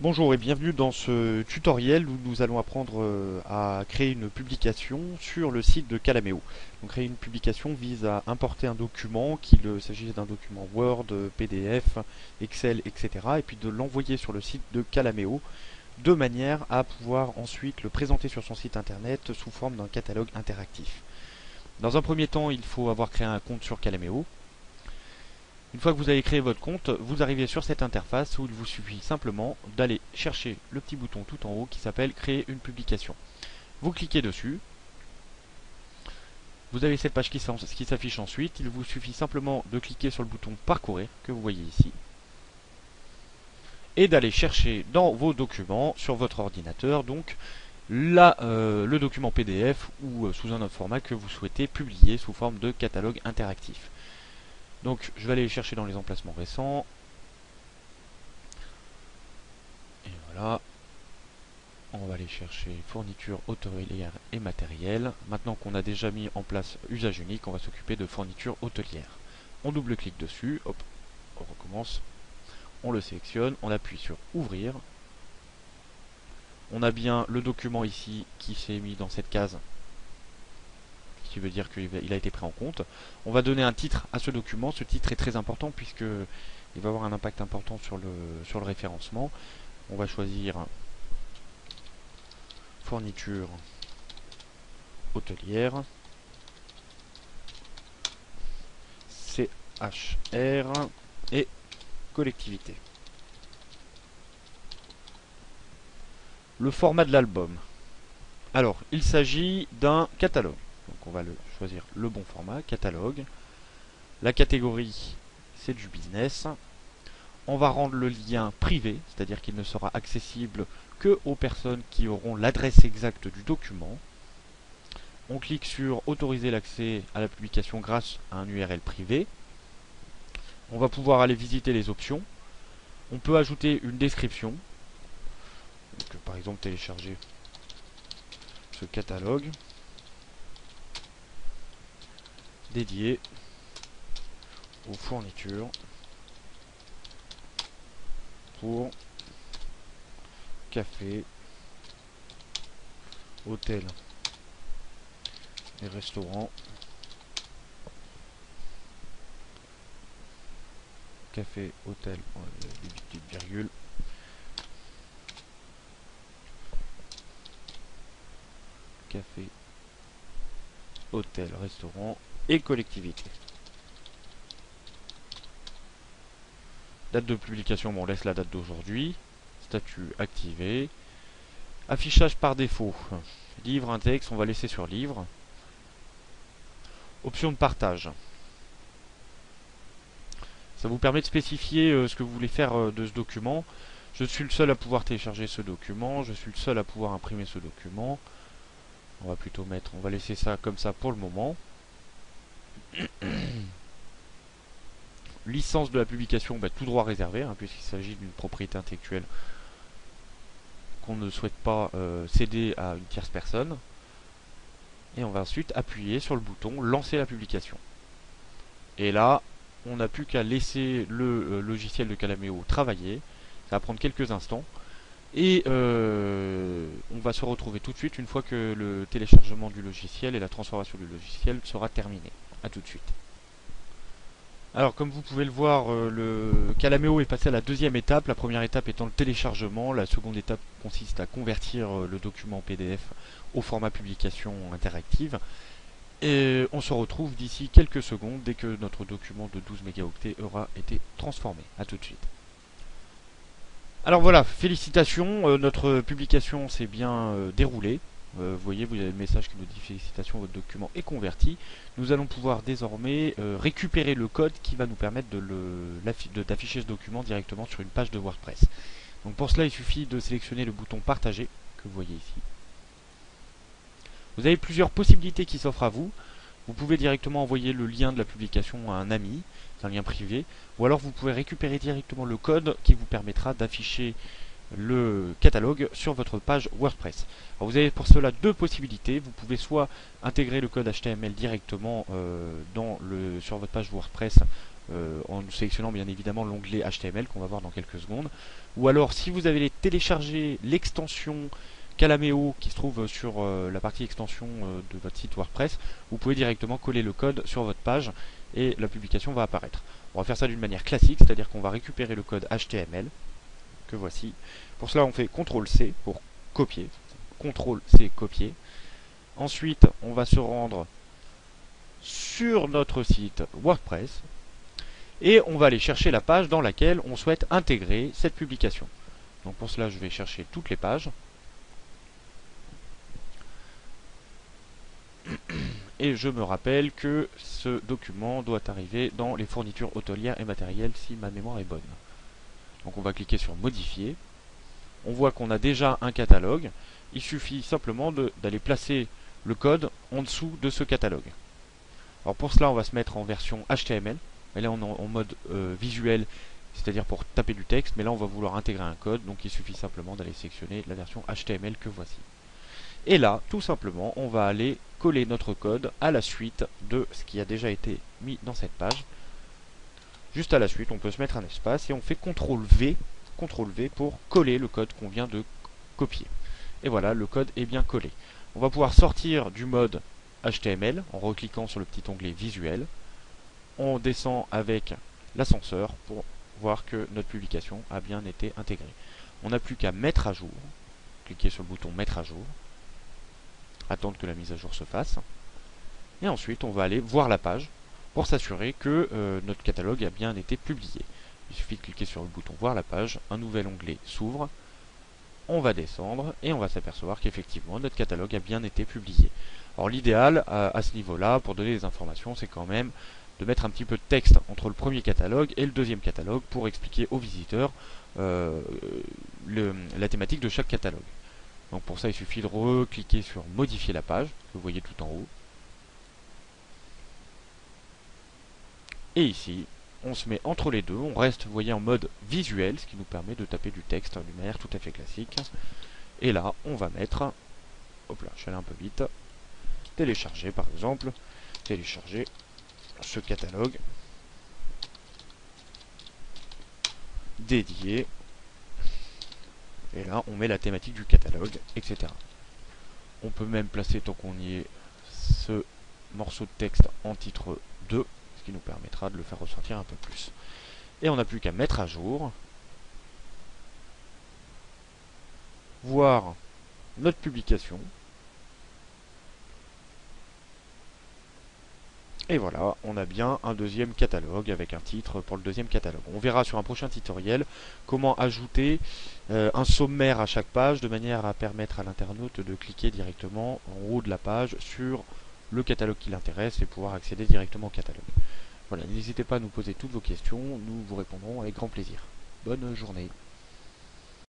Bonjour et bienvenue dans ce tutoriel où nous allons apprendre à créer une publication sur le site de Calameo. Donc créer une publication vise à importer un document, qu'il s'agisse d'un document Word, PDF, Excel, etc. et puis de l'envoyer sur le site de Calameo de manière à pouvoir ensuite le présenter sur son site internet sous forme d'un catalogue interactif. Dans un premier temps, il faut avoir créé un compte sur Calameo. Une fois que vous avez créé votre compte, vous arrivez sur cette interface où il vous suffit simplement d'aller chercher le petit bouton tout en haut qui s'appelle Créer une publication. Vous cliquez dessus. Vous avez cette page qui s'affiche ensuite. Il vous suffit simplement de cliquer sur le bouton Parcourir que vous voyez ici et d'aller chercher dans vos documents sur votre ordinateur donc le document PDF ou sous un autre format que vous souhaitez publier sous forme de catalogue interactif. Donc je vais aller les chercher dans les emplacements récents. Et voilà. On va aller chercher fourniture hôtelière et matériel. Maintenant qu'on a déjà mis en place usage unique, on va s'occuper de fourniture hôtelière. On double-clique dessus, hop, on recommence. On le sélectionne, on appuie sur ouvrir. On a bien le document ici qui s'est mis dans cette case, ce qui veut dire qu'il a été pris en compte. On va donner un titre à ce document. Ce titre est très important puisque il va avoir un impact important sur le référencement. On va choisir fourniture hôtelière, CHR et collectivité. Le format de l'album. Alors, il s'agit d'un catalogue. Donc on va choisir le bon format, catalogue. La catégorie, c'est du business. On va rendre le lien privé, c'est-à-dire qu'il ne sera accessible que aux personnes qui auront l'adresse exacte du document. On clique sur autoriser l'accès à la publication grâce à un URL privé. On va pouvoir aller visiter les options. On peut ajouter une description. Donc, par exemple, télécharger ce catalogue dédié aux fournitures pour café, hôtel et restaurants, café, hôtel, des petites virgules, café, hôtel, restaurant et collectivité. Date de publication, bon, on laisse la date d'aujourd'hui. Statut activé. Affichage par défaut. Livre, un texte, on va laisser sur livre. Option de partage. Ça vous permet de spécifier ce que vous voulez faire de ce document. Je suis le seul à pouvoir télécharger ce document. Je suis le seul à pouvoir imprimer ce document. On va plutôt on va laisser ça comme ça pour le moment. Licence de la publication, tout droit réservé, puisqu'il s'agit d'une propriété intellectuelle qu'on ne souhaite pas céder à une tierce personne. Et on va ensuite appuyer sur le bouton lancer la publication. Et là, on n'a plus qu'à laisser le logiciel de Calameo travailler. Ça va prendre quelques instants. Et on va se retrouver tout de suite une fois que le téléchargement du logiciel et la transformation du logiciel sera terminé. A tout de suite. Alors comme vous pouvez le voir, le Calameo est passé à la deuxième étape. La première étape étant le téléchargement. La seconde étape consiste à convertir le document PDF au format publication interactive. Et on se retrouve d'ici quelques secondes dès que notre document de 12 mégaoctets aura été transformé. A tout de suite. Alors voilà, félicitations, notre publication s'est bien déroulée. Vous voyez, vous avez le message qui nous dit félicitations, votre document est converti. Nous allons pouvoir désormais récupérer le code qui va nous permettre d'afficher ce document directement sur une page de WordPress. Donc pour cela, il suffit de sélectionner le bouton partager que vous voyez ici. Vous avez plusieurs possibilités qui s'offrent à vous. Vous pouvez directement envoyer le lien de la publication à un ami, c'est un lien privé, ou alors vous pouvez récupérer directement le code qui vous permettra d'afficher le catalogue sur votre page WordPress. Alors vous avez pour cela deux possibilités. Vous pouvez soit intégrer le code HTML directement sur votre page WordPress en sélectionnant bien évidemment l'onglet HTML qu'on va voir dans quelques secondes. ou alors si vous avez téléchargé l'extension Calameo qui se trouve sur la partie extension de votre site WordPress, vous pouvez directement coller le code sur votre page et la publication va apparaître. On va faire ça d'une manière classique, c'est-à-dire qu'on va récupérer le code HTML, que voici. Pour cela, on fait CTRL-C pour copier. CTRL-C, copier. Ensuite, on va se rendre sur notre site WordPress et on va aller chercher la page dans laquelle on souhaite intégrer cette publication. Donc pour cela, je vais chercher toutes les pages. Et je me rappelle que ce document doit arriver dans les fournitures hôtelières et matérielles si ma mémoire est bonne. Donc on va cliquer sur modifier. On voit qu'on a déjà un catalogue. Il suffit simplement d'aller placer le code en dessous de ce catalogue. Alors pour cela on va se mettre en version HTML. Et là on est en mode visuel, c'est-à-dire pour taper du texte. Mais là on va vouloir intégrer un code. Donc il suffit simplement d'aller sélectionner la version HTML que voici. Et là, tout simplement, on va aller coller notre code à la suite de ce qui a déjà été mis dans cette page. Juste à la suite, on peut se mettre un espace et on fait CTRL-V pour coller le code qu'on vient de copier. Et voilà, le code est bien collé. On va pouvoir sortir du mode HTML en recliquant sur le petit onglet visuel. On descend avec l'ascenseur pour voir que notre publication a bien été intégrée. On n'a plus qu'à mettre à jour. Cliquez sur le bouton mettre à jour. Attendre que la mise à jour se fasse. Et ensuite, on va aller voir la page pour s'assurer que notre catalogue a bien été publié. Il suffit de cliquer sur le bouton voir la page, un nouvel onglet s'ouvre, on va descendre et on va s'apercevoir qu'effectivement notre catalogue a bien été publié. Alors l'idéal à ce niveau-là, pour donner des informations, c'est quand même de mettre un petit peu de texte entre le premier catalogue et le deuxième catalogue pour expliquer aux visiteurs la thématique de chaque catalogue. Donc pour ça, il suffit de recliquer sur modifier la page, que vous voyez tout en haut. Et ici, on se met entre les deux, on reste, vous voyez, en mode visuel, ce qui nous permet de taper du texte d'une manière tout à fait classique. Et là, on va mettre, hop là, je suis allé un peu vite, télécharger par exemple, télécharger ce catalogue dédié. Et là, on met la thématique du catalogue, etc. On peut même placer, tant qu'on y est, ce morceau de texte en titre 2, ce qui nous permettra de le faire ressortir un peu plus. Et on n'a plus qu'à mettre à jour, voir notre publication. Et voilà, on a bien un deuxième catalogue avec un titre pour le deuxième catalogue. On verra sur un prochain tutoriel comment ajouter un sommaire à chaque page de manière à permettre à l'internaute de cliquer directement en haut de la page sur le catalogue qui l'intéresse et pouvoir accéder directement au catalogue. Voilà, n'hésitez pas à nous poser toutes vos questions, nous vous répondrons avec grand plaisir. Bonne journée.